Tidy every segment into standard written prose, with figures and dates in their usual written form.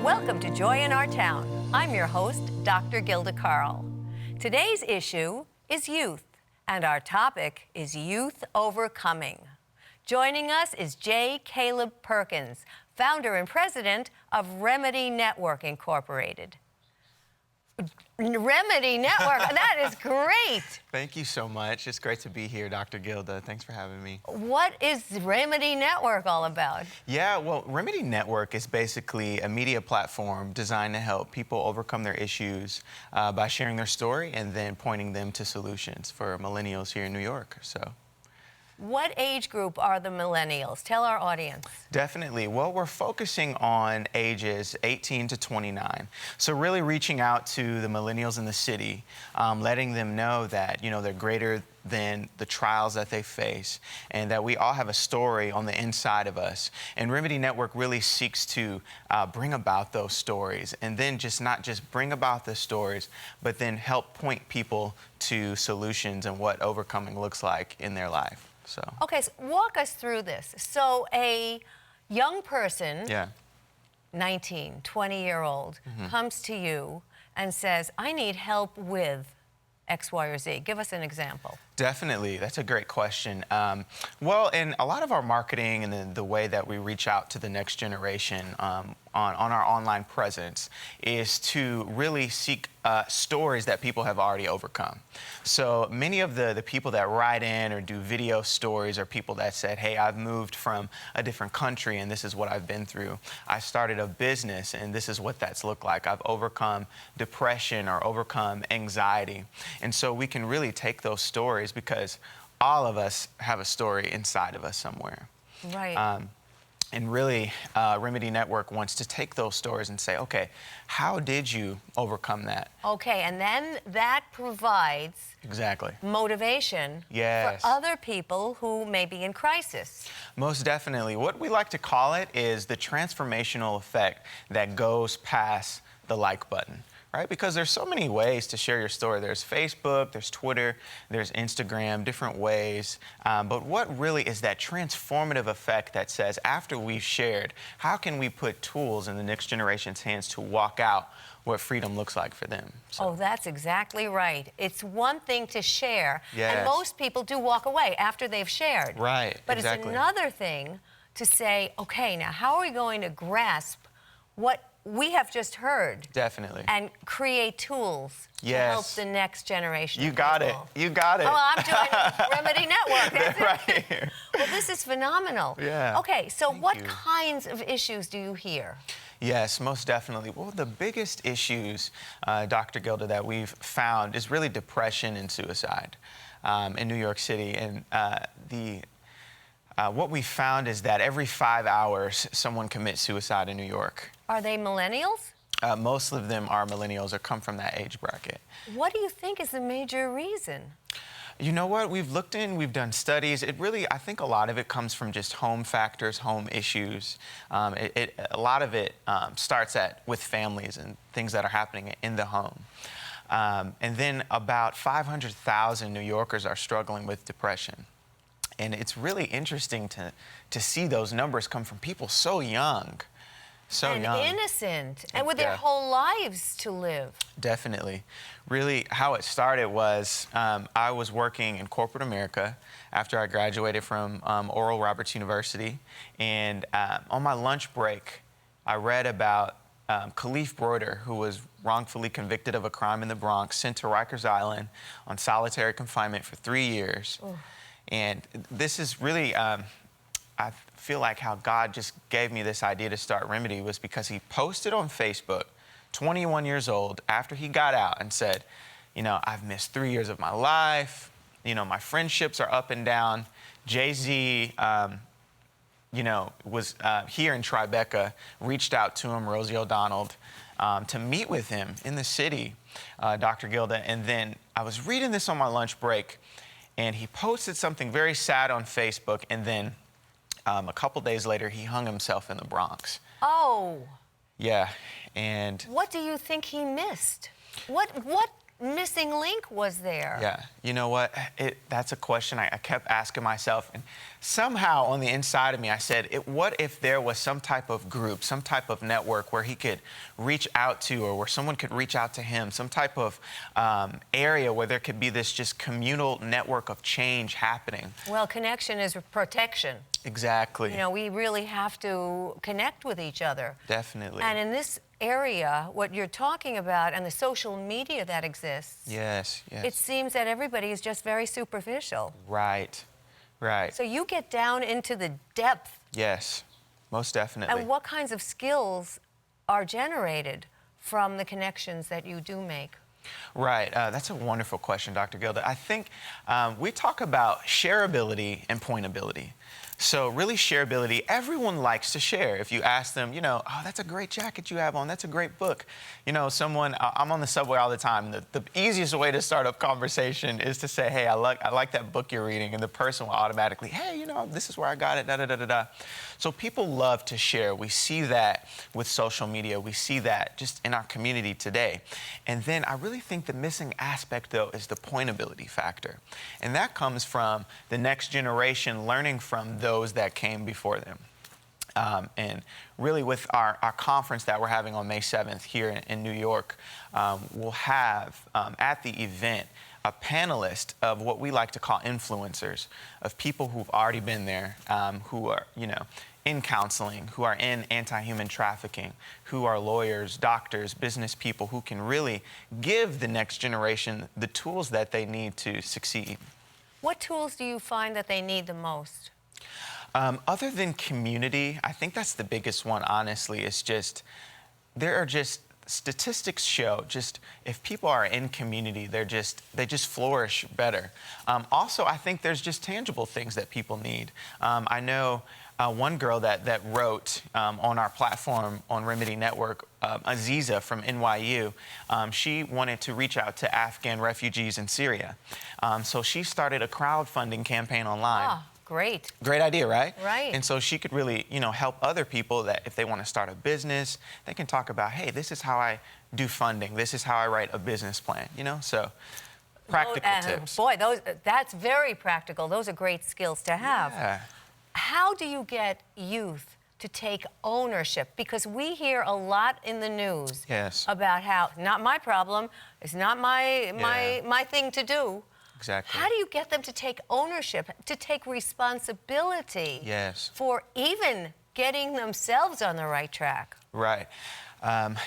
Welcome to Joy in Our Town. I'm your host, Dr. Gilda Carl. Today's issue is youth, and our topic is youth overcoming. Joining us is J. Caleb Perkins, founder and president of Remedy Network Incorporated. Remedy Network, that is great. Thank you so much. It's great to be here, Dr. Gilda. Thanks for having me. What is Remedy Network all about? Yeah, well, Remedy Network is basically a media platform designed to help people overcome their issues by sharing their story and then pointing them to solutions for millennials here in New York. What age group are the millennials? Tell our audience. Definitely. Well, we're focusing on ages 18 to 29. So really reaching out to the millennials in the city, letting them know that, they're greater than the trials that they face and that we all have a story on the inside of us. And Remedy Network really seeks to bring about those stories and then not just bring about the stories, but then help point people to solutions and what overcoming looks like in their life. Okay, so walk us through this. So a young person, 19, 20-year-old, comes to you and says, I need help with X, Y, or Z. Give us an example. Definitely. That's a great question. Well, in a lot of our marketing and the way that we reach out to the next generation on our online presence is to really seek stories that people have already overcome. So many of the people that write in or do video stories are people that said, hey, I've moved from a different country and this is what I've been through. I started a business and this is what that's looked like. I've overcome depression or overcome anxiety. And so we can really take those stories because all of us have a story inside of us somewhere. Right. And really, Remedy Network wants to take those stories and say, okay, how did you overcome that? Okay, and then that provides motivation for other people who may be in crisis. Most definitely. What we like to call it is the transformational effect that goes past the like button. Right? Because there's so many ways to share your story. There's Facebook, there's Twitter, there's Instagram, different ways. But what really is that transformative effect that says, after we've shared, how can we put tools in the next generation's hands to walk out what freedom looks like for them? Oh, that's exactly right. It's one thing to share, and most people do walk away after they've shared. Right, But it's another thing to say, okay, now how are we going to grasp what we have just heard? Definitely. And create tools to help the next generation. You got it. You got it. Oh, well, I'm joining Remedy Network. That's right here. Well, this is phenomenal. Yeah. Okay, so what kinds of issues do you hear? Yes, most definitely. Well, the biggest issues, Dr. Gilda, that we've found is really depression and suicide in New York City. And what we found is that every 5 hours, someone commits suicide in New York. Are they millennials? Most of them are millennials or come from that age bracket. What do you think is the major reason? You know what? We've done studies. I think a lot of it comes from just home factors, home issues. A lot of it starts with families and things that are happening in the home. And then about 500,000 New Yorkers are struggling with depression. And it's really interesting to see those numbers come from people so young. And innocent, and with their whole lives to live. Definitely. Really, how it started was I was working in corporate America after I graduated from Oral Roberts University. And on my lunch break, I read about Khalif Broider, who was wrongfully convicted of a crime in the Bronx, sent to Rikers Island on solitary confinement for 3 years. Ooh. And this is really... I feel like how God just gave me this idea to start Remedy was because he posted on Facebook, 21 years old, after he got out and said, I've missed 3 years of my life. My friendships are up and down. Jay-Z, was here in Tribeca, reached out to him, Rosie O'Donnell, to meet with him in the city, Dr. Gilda. And then I was reading this on my lunch break, and he posted something very sad on Facebook, and then a couple days later, he hung himself in the Bronx. Oh. Yeah, and... What do you think he missed? What missing link was there? Yeah, you know what? That's a question I kept asking myself. And somehow on the inside of me, I said, what if there was some type of group, some type of network where he could reach out to, or where someone could reach out to him, some type of area where there could be this just communal network of change happening? Well, connection is protection. Exactly. You know, we really have to connect with each other. Definitely. And in this area, what you're talking about and the social media that exists, yes, yes. it seems that everybody is just very superficial. Right, right. So you get down into the depth. Yes, most definitely. And what kinds of skills are generated from the connections that you do make? Right. That's a wonderful question, Dr. Gilda. I think we talk about shareability and pointability. So really shareability, everyone likes to share. If you ask them, oh, that's a great jacket you have on, that's a great book. I'm on the subway all the time. The easiest way to start a conversation is to say, hey, I like that book you're reading. And the person will automatically, hey, this is where I got it, da-da-da-da-da. So people love to share. We see that with social media. We see that just in our community today. And then I really think the missing aspect, though, is the pointability factor. And that comes from the next generation learning from those that came before them. And really with our conference that we're having on May 7th here in New York, we'll have at the event a panelist of what we like to call influencers, of people who've already been there, who are, in counseling, who are in anti-human trafficking, who are lawyers, doctors, business people, who can really give the next generation the tools that they need to succeed. What tools do you find that they need the most? Other than community, I think that's the biggest one, honestly. It's just, statistics show just if people are in community, they just flourish better. Also, I think there's just tangible things that people need. I know one girl that wrote on our platform on Remedy Network, Aziza from NYU, she wanted to reach out to Afghan refugees in Syria. So she started a crowdfunding campaign online. Ah, great. Great idea, right? Right. And so she could really, help other people that if they want to start a business, they can talk about, hey, this is how I do funding. This is how I write a business plan, so practical tips. Boy, that's very practical. Those are great skills to have. Yeah. How do you get youth to take ownership? Because we hear a lot in the news about how, not my problem, it's not my thing to do. Exactly. How do you get them to take ownership, to take responsibility for even getting themselves on the right track? Right.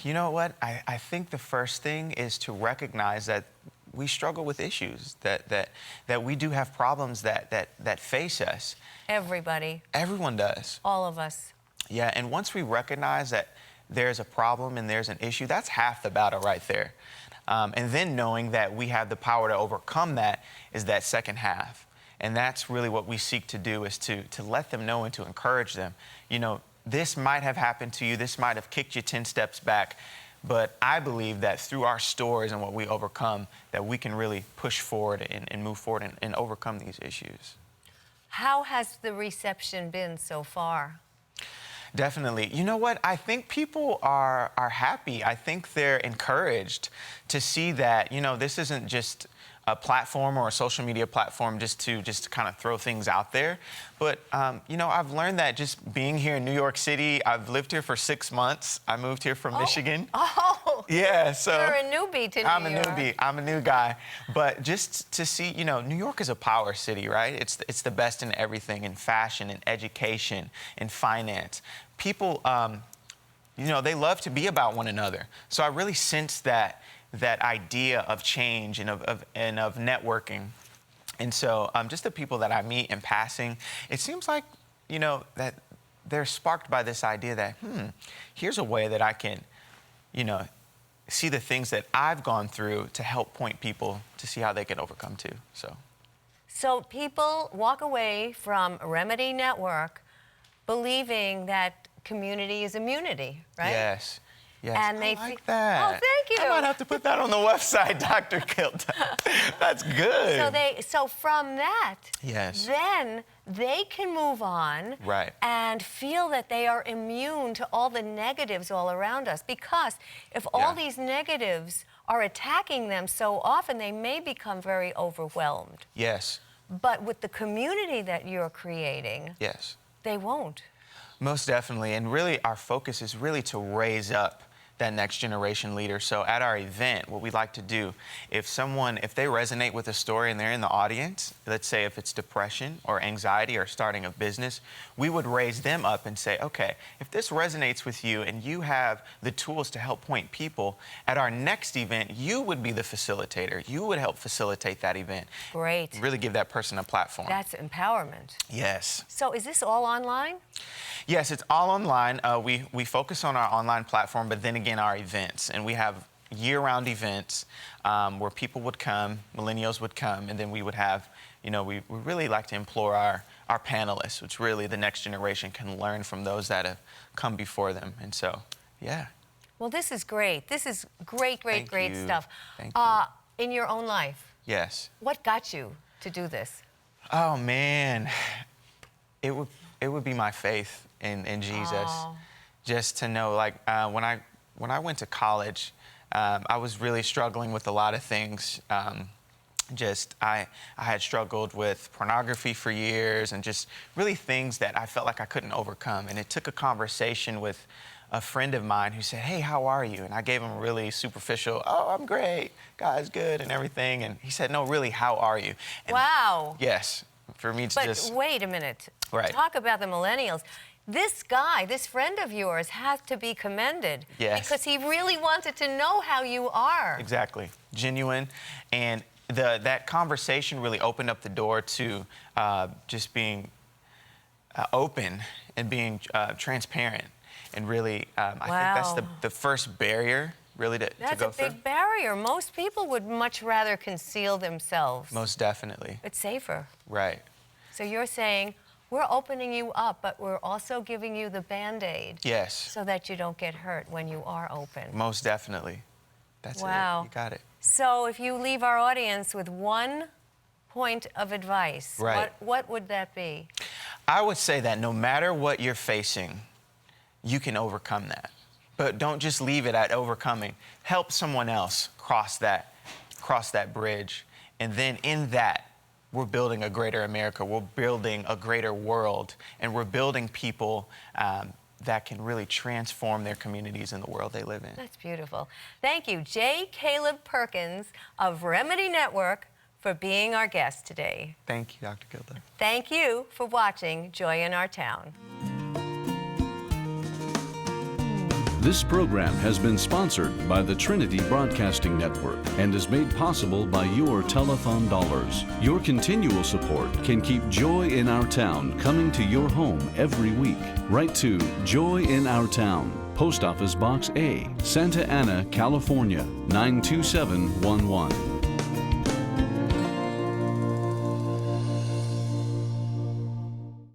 You know what? I think the first thing is to recognize that we struggle with issues, that we do have problems that face us. Everybody. Everyone does. All of us. Yeah, and once we recognize that there's a problem and there's an issue, that's half the battle right there. And then knowing that we have the power to overcome that is that second half. And that's really what we seek to do, is to let them know and to encourage them. This might have happened to you, this might have kicked you 10 steps back, but I believe that through our stories and what we overcome, that we can really push forward and move forward and overcome these issues. How has the reception been so far? Definitely. You know what? I think people are happy. I think they're encouraged to see that, this isn't just a platform or a social media platform just to kind of throw things out there. But, I've learned that just being here in New York City, I've lived here for 6 months. I moved here from Michigan. Oh, yeah. So you're a newbie to New York. I'm a newbie. I'm a new guy. But just to see, New York is a power city, right? It's the best in everything, in fashion, in education, in finance. People, they love to be about one another. So I really sense that idea of change and of networking. And so just the people that I meet in passing, it seems like, that they're sparked by this idea that, here's a way that I can, see the things that I've gone through to help point people to see how they can overcome too. So people walk away from Remedy Network believing that community is immunity, right? Yes. Yes, and I like that. Oh, thank you. I might have to put that on the website, Dr. Gilda. That's good. So from that, then they can move on Right. and feel that they are immune to all the negatives all around us. Because if all Yeah. these negatives are attacking them so often, they may become very overwhelmed. Yes. But with the community that you're creating, Yes. they won't. Most definitely. And really, our focus is really to raise up that next generation leader. So at our event, what we like to do, if they resonate with a story and they're in the audience, let's say if it's depression or anxiety or starting a business, we would raise them up and say, okay, if this resonates with you and you have the tools to help point people, at our next event, you would be the facilitator. You would help facilitate that event. Great. Really give that person a platform. That's empowerment. Yes. So is this all online? Yes, it's all online. We focus on our online platform, but then again, our events. And we have year-round events where people would come, millennials would come, and then we would have, we really like to implore our panelists, which really the next generation can learn from those that have come before them. And so, yeah. Well, this is great. This is great Thank you. stuff. Thank you. In your own life, Yes. what got you to do this? Oh, man. It would be my faith in Jesus. Oh. Just to know, like, when I went to college, I was really struggling with a lot of things. I had struggled with pornography for years and just really things that I felt like I couldn't overcome. And it took a conversation with a friend of mine who said, hey, how are you? And I gave him a really superficial, oh, I'm great, God's good and everything. And he said, no, really, how are you? And Wow. yes, for me to But just... wait a minute. Right. Talk about the millennials. This guy, this friend of yours, has to be commended. Yes. Because he really wanted to know how you are. Exactly. Genuine. And that conversation really opened up the door to just being open and being transparent. And really, I think that's the first barrier really to That's go a through. big barrier. Most people would much rather conceal themselves. Most definitely. It's safer. Right. So you're saying, we're opening you up, but we're also giving you the Band-Aid. Yes. So that you don't get hurt when you are open. Most definitely. That's Wow. it. You got it. So if you leave our audience with one point of advice, Right. what would that be? I would say that no matter what you're facing, you can overcome that. But don't just leave it at overcoming. Help someone else cross that bridge. And then in that, we're building a greater America. We're building a greater world. And we're building people that can really transform their communities and the world they live in. That's beautiful. Thank you, J. Caleb Perkins of Remedy Network, for being our guest today. Thank you, Dr. Gilda. Thank you for watching Joy in Our Town. This program has been sponsored by the Trinity Broadcasting Network and is made possible by your telethon dollars. Your continual support can keep Joy in Our Town coming to your home every week. Write to Joy in Our Town, Post Office Box A, Santa Ana, California, 92711.